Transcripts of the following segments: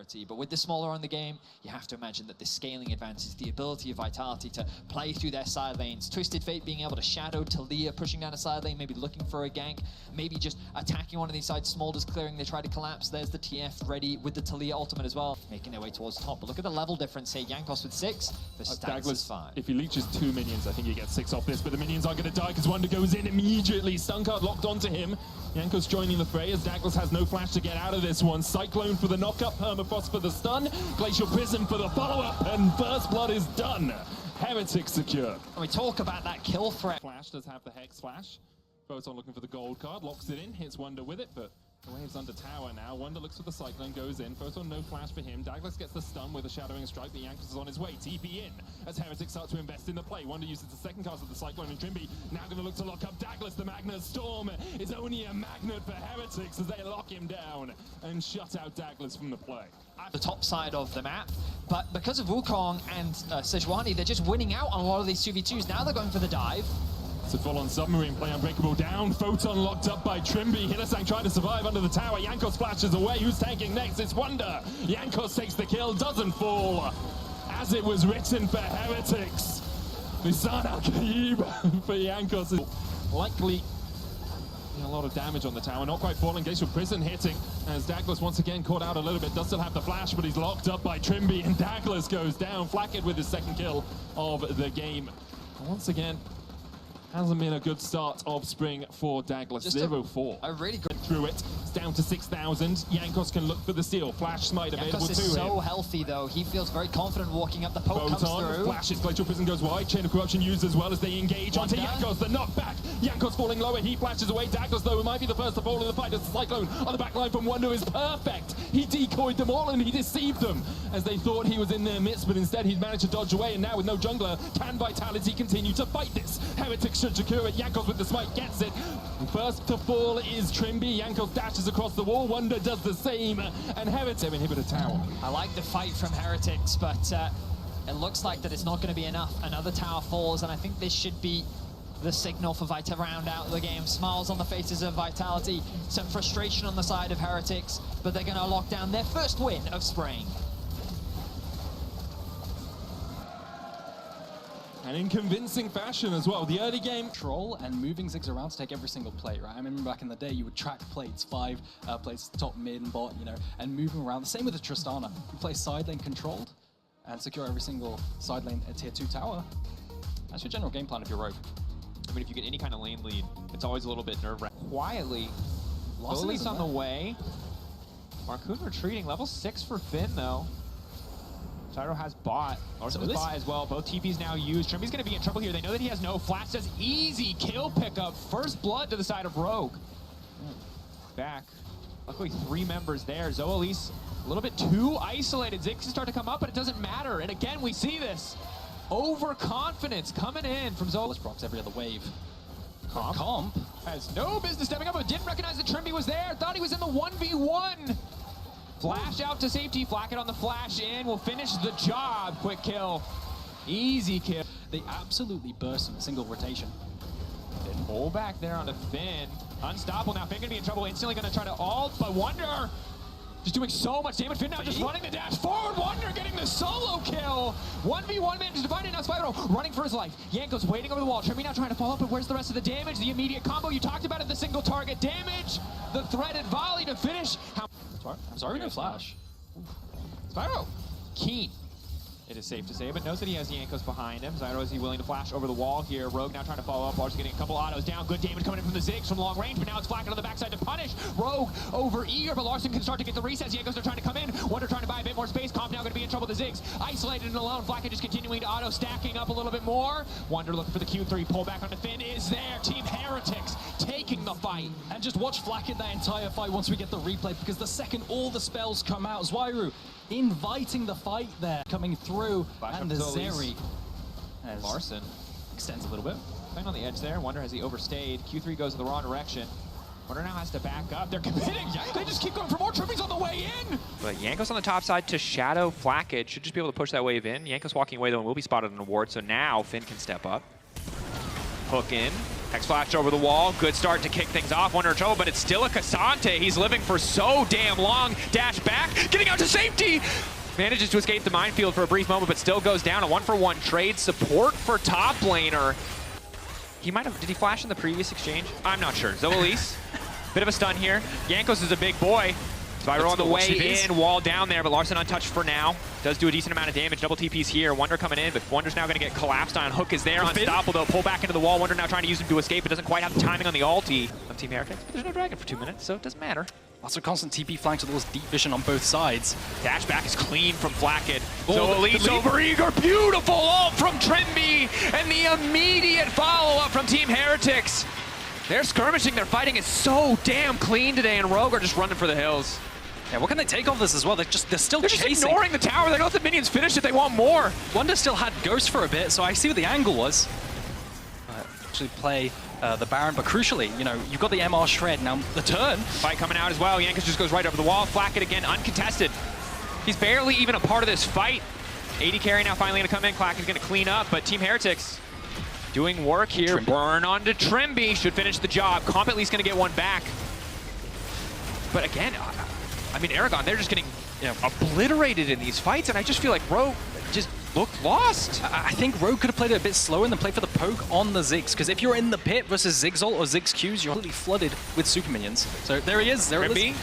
priority. But with the smaller on the game, you have to imagine that the scaling advantage, the ability of Vitality to play through their side lanes, Twisted Fate being able to shadow Talia, pushing down a side lane, maybe looking for a gank, maybe just attacking one of these sides, Smolder's clearing, they try to collapse. There's the TF ready with the Talia ultimate as well, making their way towards top. But look at the level difference here. Jankos with 6, the Staggs is 5. If he leeches 2 minions, I think he gets 6 off this, but the minions aren't going to die because Wonder goes in immediately. Stun card locked onto him. Jankos joining the fray as Douglas has no flash to get out of this one. Cyclone for the knockup, Permafrost for the stun, Glacial Prism for the follow-up, and First Blood is done. Heretics secure. And we talk about that kill threat. Flash does have the Hex Flash. Photon looking for the gold card, locks it in, hits Wonder with it, but the wave's under tower now. Wonder looks for the Cyclone, goes in. Photon, no flash for him. Douglas gets the stun with a Shadowing Strike, but Jankos is on his way. TP in as Heretics start to invest in the play. Wonder uses the second cast of the Cyclone, and Trimby now going to look to lock up Douglas. The Magnet Storm is only a magnet for Heretics as they lock him down and shut out Douglas from the play. The top side of the map, but because of Wukong and Sejuani, they're just winning out on a lot of these 2v2s. Now they're going for the dive. It's a full-on submarine play, Unbreakable down. Photon locked up by Trimby. Hylissang trying to survive under the tower. Jankos flashes away. Who's tanking next? It's Wonder. Jankos takes the kill, doesn't fall. As it was written for Heretics. Lisan Al-Khaib for Jankos. Likely a lot of damage on the tower. Not quite falling. Glacial Prison hitting as Douglas once again caught out a little bit. Does still have the flash, but he's locked up by Trimby, and Douglas goes down. Flackett with his second kill of the game. And once again, hasn't been a good start of spring for Douglas. 0-4. A really good through it. It's down to 6,000. Jankos can look for the steal. Flash smite available to him. Jankos is so healthy though. He feels very confident walking up. The poke comes through. Flashes. Glacial Prison goes wide. Chain of Corruption used as well as they engage onto Jankos. The knockback. Jankos falling lower. He flashes away. Douglas though might be the first to fall in the fight as the Cyclone on the back line from Wonder is perfect. He decoyed them all and he deceived them as they thought he was in their midst, but instead he'd managed to dodge away, and now with no jungler, can Vitality continue to fight this? Heretics should secure it. Jankos with the smite gets it. First to fall is Trimby. Jankos dashes across the wall. Wonder does the same, and Heretics inhibit a tower. I like the fight from Heretics, but it looks like that it's not going to be enough. Another tower falls, and I think this should be the signal for Vita to round out the game. Smiles on the faces of Vitality, some frustration on the side of Heretics, but they're going to lock down their first win of spring. And in convincing fashion as well. The early game control and moving Ziggs around to take every single plate, right? I remember back in the day, you would track plates, 5 plates, top, mid, and bot, you know, and moving around. The same with the Tristana. You play side lane controlled and secure every single side lane at tier 2 tower. That's your general game plan of your rogue. I mean, if you get any kind of lane lead, it's always a little bit nerve-wracking. Quietly, Lily's on the way. Marcoon retreating, level 6 for Finn though. Zyro has bot, Larson has bot as well. Both TPs now used. Trimby's going to be in trouble here. They know that he has no flash. Does easy kill pickup. First blood to the side of Rogue. Back. Luckily 3 members there. Zoelise a little bit too isolated. Ziggs can start to come up, but it doesn't matter. And again, we see this. Overconfidence coming in from Zoelise. Procs every other wave. Comp has no business stepping up, but didn't recognize that Trimby was there. Thought he was in the 1v1. Flash out to safety. Flackett on the flash in. Will finish the job. Quick kill. Easy kill. They absolutely burst in a single rotation. They pull back there onto Finn. Unstoppable now. Finn gonna be in trouble. Instantly gonna try to ult, but Wonder just doing so much damage. Finn now just running the dash forward. Wonder getting the solo kill. 1v1 man just divided. Now Spyro running for his life. Jankos waiting over the wall. Trimby now trying to follow up, but where's the rest of the damage? The immediate combo you talked about it, the single target damage. The threaded volley to finish. I'm sorry, no flash. Spyro, keen. It is safe to say, but knows that he has Jankos behind him. Zyro, is he willing to flash over the wall here? Rogue now trying to follow up. Larson getting a couple autos down. Good damage coming in from the Ziggs from long range, but now it's Flackett on the backside to punish. Rogue over eager, but Larson can start to get the resets. Jankos are trying to come in. Wonder trying to buy a bit more space. Comp now going to be in trouble with the Ziggs. Isolated and alone. Flackett just continuing to auto, stacking up a little bit more. Wonder looking for the Q3. Pull back onto Finn is there. Team Heretics taking the fight. And just watch Flackett that entire fight once we get the replay, because the second all the spells come out, Zwairu inviting the fight there, coming through, and the Zeri as Larson extends a little bit. Playing on the edge there. Wonder, has he overstayed? Q3 goes in the wrong direction. Wonder now has to back up. They're committing. They just keep going for more. Trimby's on the way in. But Jankos on the top side to shadow Flackett. Should just be able to push that wave in. Jankos walking away though and will be spotted on a ward. So now Finn can step up. Hook in. Hex flashed over the wall. Good start to kick things off. Wonder in trouble, but it's still a Cassante. He's living for so damn long. Dash back, getting out to safety. Manages to escape the minefield for a brief moment, but still goes down. A 1-for-1 trade. Support for top laner. He might have, did he flash in the previous exchange? I'm not sure. Zoelise, bit of a stun here. Jankos is a big boy. Spyro on the way in, wall down there, but Larson untouched for now. Does do a decent amount of damage. Double TP's here. Wonder coming in, but Wonder's now going to get collapsed on. Hook is there. Unstoppable, though. Pull back into the wall. Wonder now trying to use him to escape, but doesn't quite have the timing on the ulti of Team Heretics. But there's no dragon for 2 minutes, so it doesn't matter. Lots of constant TP flanks with all this deep vision on both sides. Dash back is clean from Flackid. So Elise over Eager. Beautiful ult from Trimby. And the immediate follow-up from Team Heretics. Their skirmishing, their fighting is so damn clean today, and Rogue are just running for the hills. Yeah, what can they take off this as well? They're still chasing. Just ignoring the tower. They don't let the minions finish it. They want more. Wonder still had Ghost for a bit, so I see what the angle was. Actually play the Baron, but crucially, you know, you've got the MR Shred. Now, the turn. Fight coming out as well. Jankos just goes right over the wall. Flackid again, uncontested. He's barely even a part of this fight. 80 carry now finally going to come in. Clack is going to clean up, but Team Heretics doing work here. Trimby. Burn onto Trimby. Should finish the job. Comp at least going to get one back. But again, I mean, Aragon, they're just getting obliterated in these fights, and I just feel like Rogue just looked lost. I think Rogue could have played it a bit slower and then played for the poke on the Ziggs, because if you're in the pit versus Ziggs ult or Ziggs Qs, you're completely flooded with super minions. So there he is. There it is.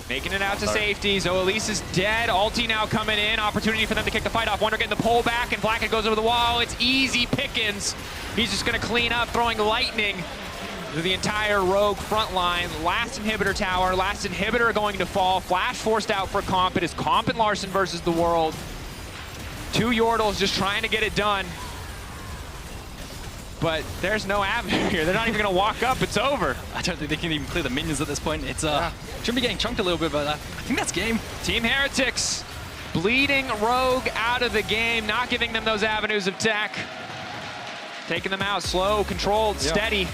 Making it out to safety. Zoelise is dead. Ulti now coming in. Opportunity for them to kick the fight off. Wonder getting the pull back, and Flackid goes over the wall. It's easy pickings. He's just going to clean up, throwing lightning through the entire Rogue front line. Last inhibitor tower, last inhibitor going to fall. Flash forced out for Comp. It is Comp and Larson versus the world. 2 Yordles just trying to get it done. But there's no avenue here. They're not even going to walk up. It's over. I don't think they can even clear the minions at this point. It's should be getting chunked a little bit, but I think that's game. Team Heretics bleeding Rogue out of the game, not giving them those avenues of attack. Taking them out slow, controlled, steady.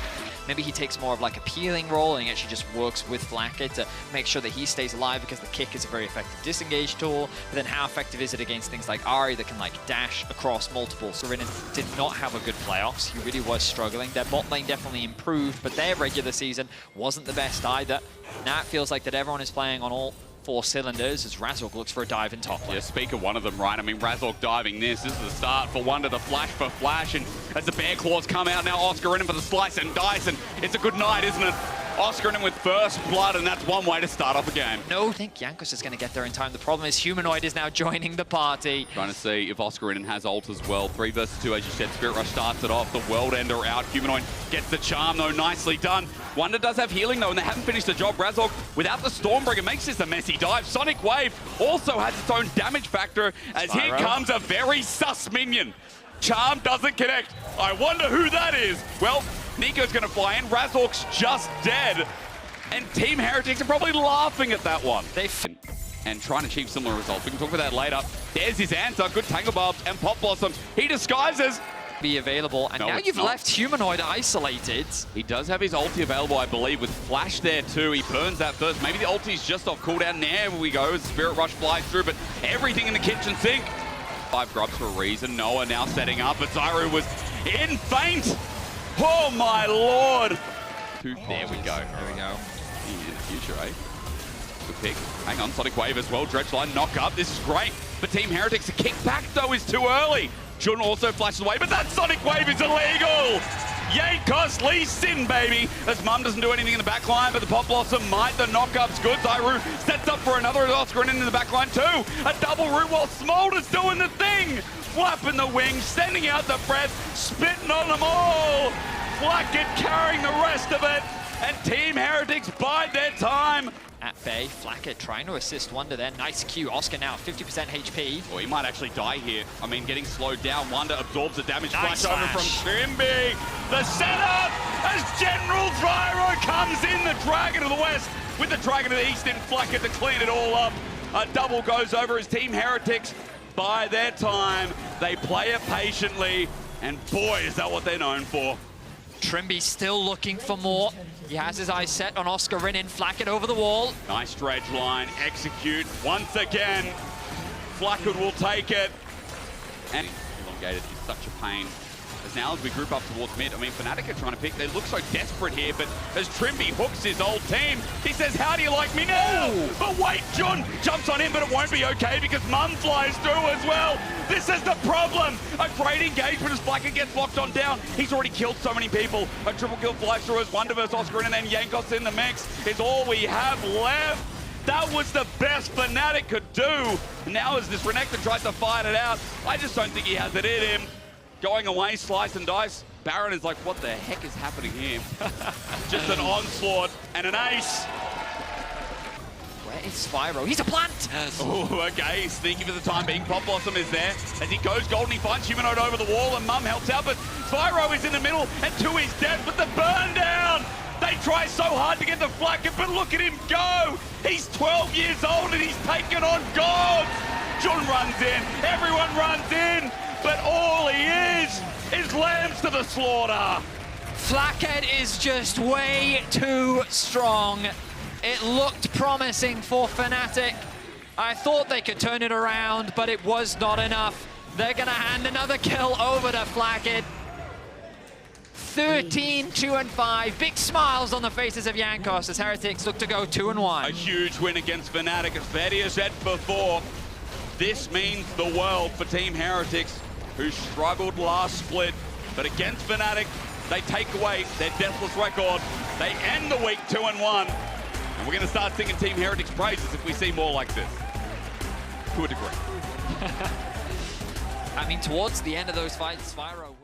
Maybe he takes more of like a peeling role and he actually just works with Flackid to make sure that he stays alive, because the kick is a very effective disengage tool. But then how effective is it against things like Ahri that can like dash across multiple? Serinin did not have a good playoffs. He really was struggling. Their bot lane definitely improved, but their regular season wasn't the best either. Now it feels like that everyone is playing on all 4 cylinders as Razork looks for a dive in top lane. Yeah, speak of one of them, right? I mean, Razork diving this is the start for Wonder, the flash for Flash, and as the Bear Claws come out now, Oscar in for the slice and dice, and it's a good night, isn't it? Oscar in with first blood, and that's one way to start off a game. No, I think Jankos is going to get there in time. The problem is Humanoid is now joining the party. Trying to see if Oscar in has ult as well. 3 versus 2, as you said. Spirit Rush starts it off. The World Ender out. Humanoid gets the charm, though. Nicely done. Wonder does have healing, though, and they haven't finished the job. Razork, without the Stormbringer, makes this a messy dive. Sonic Wave also has its own damage factor, as Spyro. here comes a very sus minion. Charm doesn't connect. I wonder who that is. Well, Nico's going to fly in. Razork's just dead. And Team Heretics are probably laughing at that one. And trying to achieve similar results. We can talk about that later. There's his answer. Good Tangle Barbs and Pop Blossoms. He disguises. Be available, and No, now it's you've not. left Humanoid isolated. He does have his ulti available, I believe, with Flash there too. He burns that first. Maybe the ulti's just off cooldown. There we go. As Spirit Rush flies through, but everything in the kitchen sink. 5 grubs for a reason. Noah now setting up, but Zyru was in feint. Oh my lord. There we go. There we go. In the future, eh? Good pick. Hang on, Sonic Wave as well. Dredge line knock up. This is great. But Team Heretics, the kick back though is too early. Jun also flashes away, but that Sonic Wave is illegal! Jankos Lee Sin, baby! As Mum doesn't do anything in the back line, but the Pop Blossom might. The knockup's good. Zyru sets up for another Oscar in the back line too. A double root while Smolder's doing the thing! Flapping the wings, sending out the breath, spitting on them all! Flackid carrying the rest of it, and Team Heretics bide their time. At bay, Flackid trying to assist Wonder there. Nice Q. Oscar now 50% HP. Well, he might actually die here. I mean, getting slowed down. Wonder absorbs the damage. Nice Flash over flash. from Trimby. The setup as General Gyro comes in. The Dragon of the West with the Dragon of the East in Flackid to clean it all up. A double goes over as Team Heretics by their time. They play it patiently, and boy, is that what they're known for. Trimby still looking for more. He has his eyes set on Oscar Rinnin. Flackid over the wall. Nice dredge line, execute once again. Flackid will take it. And elongated is such a pain. As now as we group up towards mid, I mean, Fnatic are trying to pick. They look so desperate here, but as Trimby hooks his old team, he says, how do you like me now? But wait, Jun jumps on him, but it won't be okay because Mum flies through as well. This is the problem. A great engagement as Blacker gets locked on down. He's already killed so many people. A triple kill flies through as Wonder vs Oscar, and then Jankos in the mix is all we have left. That was the best Fnatic could do. Now as this Renekton tries to fight it out, I just don't think he has it in him. Going away, slice and dice. Baron is like, what the heck is happening here? Just an onslaught and an ace. Where is Spyro? He's a plant! Oh, okay, sneaky for the time being. Pop Blossom is there. As he goes golden, he finds Humanoid over the wall, and Mum helps out, but Spyro is in the middle, and to his death with the burn down. They try so hard to get the Flacker, but look at him go! He's 12 years old and he's taken on gods! Jun runs in, everyone runs in, but all he is lambs to the slaughter! Flackhead is just way too strong. It looked promising for Fnatic. I thought they could turn it around, but it was not enough. They're gonna hand another kill over to Flackhead. 13, 2-5. Big smiles on the faces of Jankos as Heretics look to go 2-1. A huge win against Fnatic. As Betty has said before, this means the world for Team Heretics, who struggled last split. But against Fnatic, they take away their deathless record. They end the week 2-1. And we're going to start singing Team Heretics praises if we see more like this. To a degree. I mean, towards the end of those fights, Spyro was...